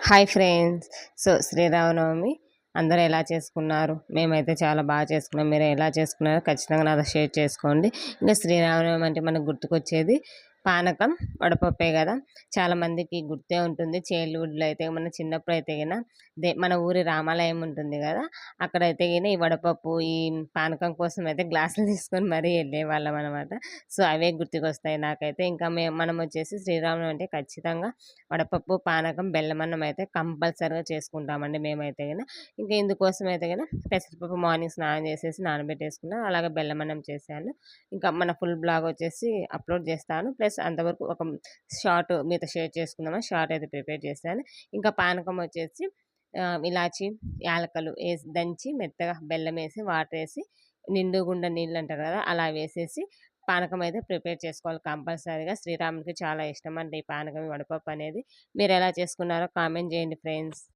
Hi friends. So, Sri Rama Navami అందరూ ఎలా చేసుకున్నారు? మేమైతే చాలా బాగా చేసుకున్నాం. మీరు ఎలా చేసుకున్నారో ఖచ్చితంగా నాతో షేర్ చేసుకోండి. ఇంకా శ్రీరామనవమి అంటే మనకు గుర్తుకొచ్చేది పానకం, వడపప్పే గదా! చాలామందికి గుర్తే ఉంటుంది. చైల్డ్‌హుడ్‌లో అయితే మన చిన్నప్పుడు అయితే గిన మన ఊరి రామాలయం ఉంటుంది గదా! అక్కడైతే గిన ఈ వడపప్పు, ఈ పానకం కోసం అయితే గ్లాసులు తీసుకొని మరీ ఎళ్ళేవాళ్ళమనమాట. సో, అవే గుర్తుకొస్తాయి నాకైతే. ఇంకా మనమొచ్చేసి శ్రీరామనవమి అంటే ఖచ్చితంగా వడపప్పు, పానకం, బెల్లమన్నం అయితే కంపల్సరీగా చేసుకుంటామండి మేమైతే గన. ఇంకా ఇందుకోసం అయితే గన పెసరపప్పు మార్నింగ్ స్నానం చేసేసి నానబెట్టేసుకున్నా. అలాగే బెల్లమన్నం చేశాను. ఇంకా మన ఫుల్ బ్లాగ్ వచ్చేసి అప్‌లోడ్ చేస్తాను. ప్లస్ అంతవరకు ఒక షార్ట్ మీతో షేర్ చేసుకుందామని షార్ట్ అయితే ప్రిపేర్ చేశాను. ఇంకా పానకం వచ్చేసి ఇలాచి, యాలకులు దంచి మెత్తగా బెల్లమేసి, వాటరేసి నిండు గుండ నీళ్ళంటారు కదా! అలా వేసేసి పానకం అయితే ప్రిపేర్ చేసుకోవాలి కంపల్సరీగా. శ్రీరాముడికి చాలా ఇష్టమండి ఈ పానకం, వడపప్పు అనేది. మీరెలా చేసుకున్నారో కామెంట్ చేయండి ఫ్రెండ్స్.